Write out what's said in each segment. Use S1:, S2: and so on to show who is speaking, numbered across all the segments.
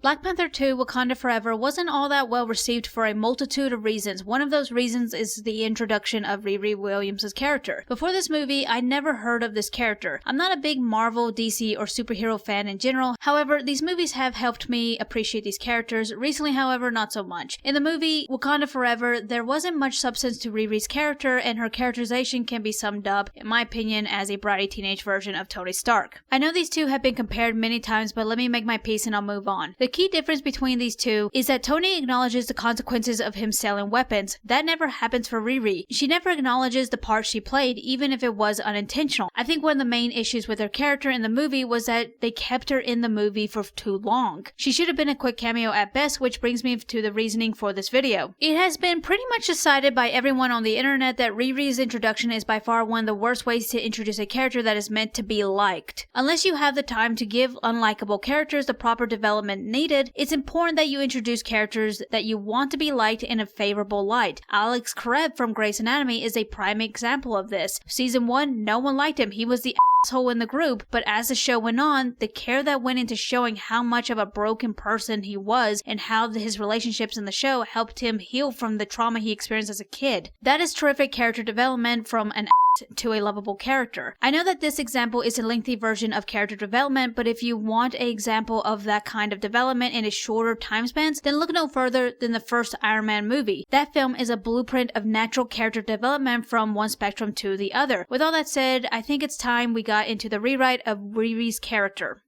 S1: Black Panther 2 Wakanda Forever wasn't all that well received for a multitude of reasons. One of those reasons is the introduction of Riri Williams' character. Before this movie, I'd never heard of this character. I'm not a big Marvel, DC, or superhero fan in general. However, these movies have helped me appreciate these characters. Recently, however, not so much. In the movie Wakanda Forever, there wasn't much substance to Riri's character, and her characterization can be summed up, in my opinion, as a bratty teenage version of Tony Stark. I know these two have been compared many times, but let me make my peace and I'll move on. The key difference between these two is that Tony acknowledges the consequences of him selling weapons. That never happens for Riri. She never acknowledges the part she played, even if it was unintentional. I think one of the main issues with her character in the movie was that they kept her in the movie for too long. She should have been a quick cameo at best, which brings me to the reasoning for this video. It has been pretty much decided by everyone on the internet that Riri's introduction is by far one of the worst ways to introduce a character that is meant to be liked. Unless you have the time to give unlikable characters the proper development needed, it's important that you introduce characters that you want to be liked in a favorable light. Alex Karev from Grey's Anatomy is a prime example of this. Season 1, no one liked him. He was the asshole in the group, but as the show went on, the care that went into showing how much of a broken person he was and how his relationships in the show helped him heal from the trauma he experienced as a kid. That is terrific character development from an to a lovable character. I know that this example is a lengthy version of character development, but if you want an example of that kind of development in a shorter time spans, then look no further than the first Iron Man movie. That film is a blueprint of natural character development from one spectrum to the other. With all that said, I think it's time we got into the rewrite of Riri's character.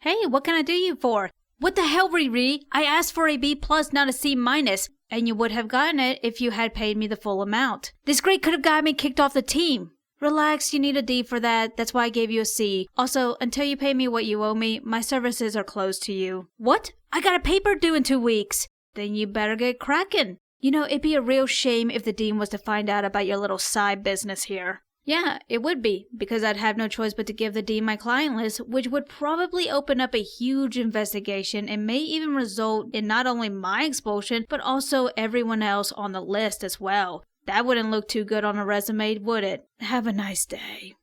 S1: Hey, what can I do you for? What the hell, Riri? I asked for a B+, not a C-, and you would have gotten it if you had paid me the full amount. This grade could have got me kicked off the team. Relax, you need a D for that. That's why I gave you a C. Also, until you pay me what you owe me, my services are closed to you. What? I got a paper due in 2 weeks. Then you better get cracking. You know, it'd be a real shame if the dean was to find out about your little side business here. Yeah, it would be, because I'd have no choice but to give the dean my client list, which would probably open up a huge investigation and may even result in not only my expulsion, but also everyone else on the list as well. That wouldn't look too good on a resume, would it? Have a nice day.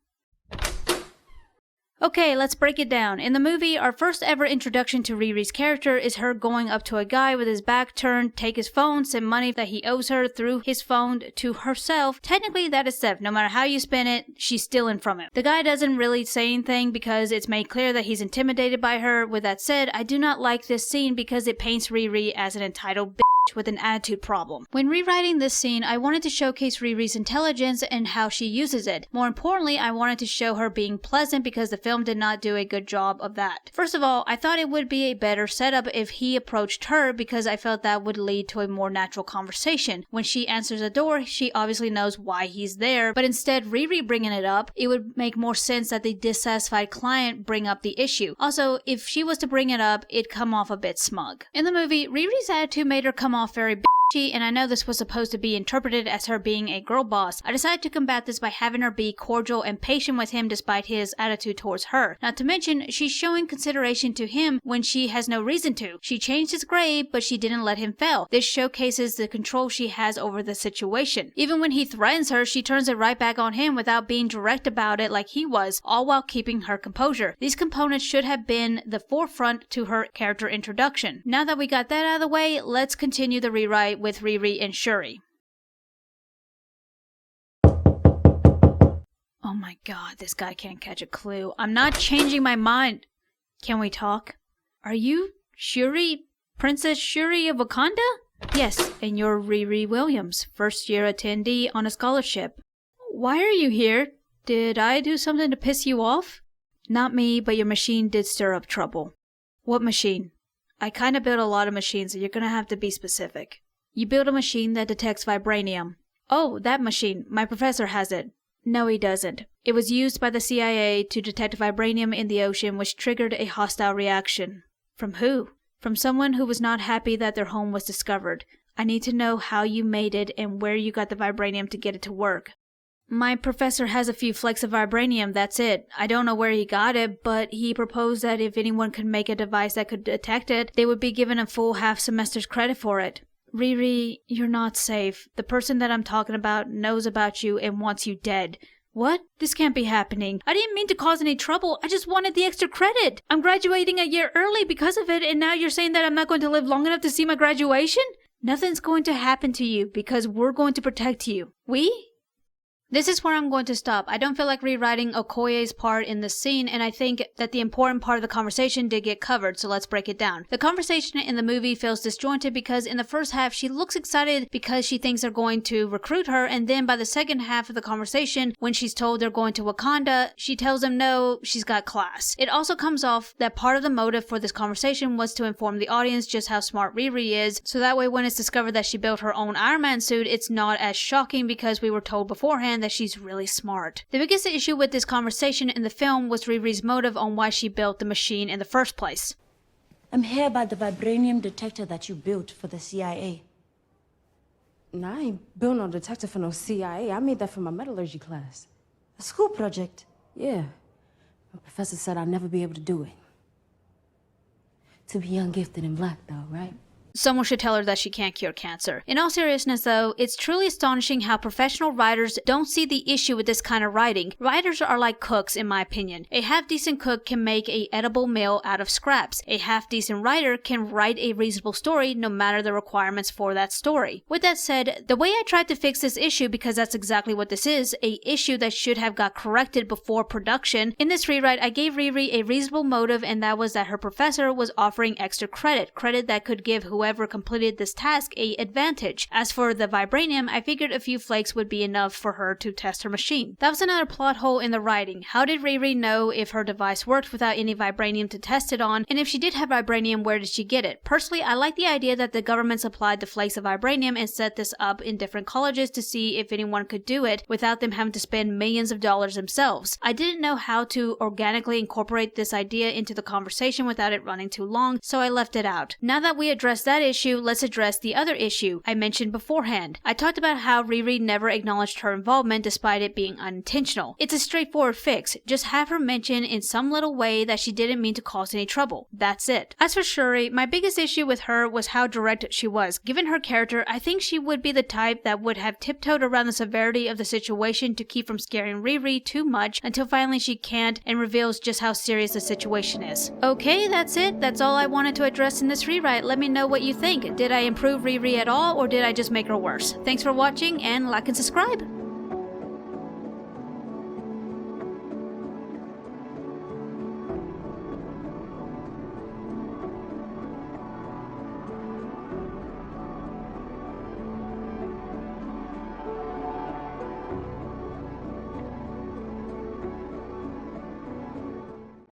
S1: Okay, let's break it down. In the movie, our first ever introduction to Riri's character is her going up to a guy with his back turned, take his phone, send money that he owes her through his phone to herself. Technically, that is theft. No matter how you spin it, she's stealing from him. The guy doesn't really say anything because it's made clear that he's intimidated by her. With that said, I do not like this scene because it paints Riri as an entitled bitch with an attitude problem. When rewriting this scene, I wanted to showcase Riri's intelligence and how she uses it. More importantly, I wanted to show her being pleasant because the film did not do a good job of that. First of all, I thought it would be a better setup if he approached her because I felt that would lead to a more natural conversation. When she answers the door, she obviously knows why he's there, but instead Riri bringing it up, it would make more sense that the dissatisfied client bring up the issue. Also, if she was to bring it up, it'd come off a bit smug. In the movie, Riri's attitude made her come off very bitchy, and I know this was supposed to be interpreted as her being a girl boss. I decided to combat this by having her be cordial and patient with him despite his attitude towards her. Not to mention, she's showing consideration to him when she has no reason to. She changed his grade, but she didn't let him fail. This showcases the control she has over the situation. Even when he threatens her, she turns it right back on him without being direct about it like he was, all while keeping her composure. These components should have been the forefront to her character introduction. Now that we got that out of the way, let's continue the rewrite with Riri and Shuri. Oh my god, this guy can't catch a clue. I'm not changing my mind. Can we talk? Are you Shuri? Princess Shuri of Wakanda? Yes, and you're Riri Williams, first year attendee on a scholarship. Why are you here? Did I do something to piss you off? Not me, but your machine did stir up trouble. What machine? I kinda built a lot of machines, so you're gonna have to be specific. You built a machine that detects vibranium. Oh, that machine. My professor has it. No, he doesn't. It was used by the CIA to detect vibranium in the ocean, which triggered a hostile reaction. From who? From someone who was not happy that their home was discovered. I need to know how you made it and where you got the vibranium to get it to work. My professor has a few flakes of vibranium, that's it. I don't know where he got it, but he proposed that if anyone could make a device that could detect it, they would be given a full half semester's credit for it. Riri, you're not safe. The person that I'm talking about knows about you and wants you dead. What? This can't be happening. I didn't mean to cause any trouble. I just wanted the extra credit. I'm graduating a year early because of it, and now you're saying that I'm not going to live long enough to see my graduation? Nothing's going to happen to you because we're going to protect you. We? This is where I'm going to stop. I don't feel like rewriting Okoye's part in this scene, and I think that the important part of the conversation did get covered, so let's break it down. The conversation in the movie feels disjointed because in the first half, she looks excited because she thinks they're going to recruit her, and then by the second half of the conversation, when she's told they're going to Wakanda, she tells them no, she's got class. It also comes off that part of the motive for this conversation was to inform the audience just how smart Riri is, so that way when it's discovered that she built her own Iron Man suit, it's not as shocking because we were told beforehand that she's really smart. The biggest issue with this conversation in the film was Riri's motive on why she built the machine in the first place.
S2: I'm here about the vibranium detector that you built for the CIA.
S3: Nah, I ain't built no detector for no CIA. I made that for my metallurgy class.
S2: A school project?
S3: Yeah. My professor said I'd never be able to do it.
S2: To be young, gifted, and black, though, right?
S1: Someone should tell her that she can't cure cancer. In all seriousness though, it's truly astonishing how professional writers don't see the issue with this kind of writing. Writers are like cooks in my opinion. A half-decent cook can make a edible meal out of scraps. A half-decent writer can write a reasonable story no matter the requirements for that story. With that said, the way I tried to fix this issue, because that's exactly what this is, a issue that should have got corrected before production, in this rewrite I gave Riri a reasonable motive, and that was that her professor was offering extra credit that could give whoever completed this task a advantage. As for the vibranium, I figured a few flakes would be enough for her to test her machine. That was another plot hole in the writing. How did Riri know if her device worked without any vibranium to test it on? And if she did have vibranium, where did she get it? Personally, I like the idea that the government supplied the flakes of vibranium and set this up in different colleges to see if anyone could do it without them having to spend millions of dollars themselves. I didn't know how to organically incorporate this idea into the conversation without it running too long, so I left it out. Now that we addressed that issue, let's address the other issue I mentioned beforehand. I talked about how Riri never acknowledged her involvement despite it being unintentional. It's a straightforward fix. Just have her mention in some little way that she didn't mean to cause any trouble. That's it. As for Shuri, my biggest issue with her was how direct she was. Given her character, I think she would be the type that would have tiptoed around the severity of the situation to keep from scaring Riri too much until finally she can't and reveals just how serious the situation is. Okay, that's it. That's all I wanted to address in this rewrite. Let me know what you think. Did I improve Riri at all, or did I just make her worse? Thanks for watching, and like and subscribe!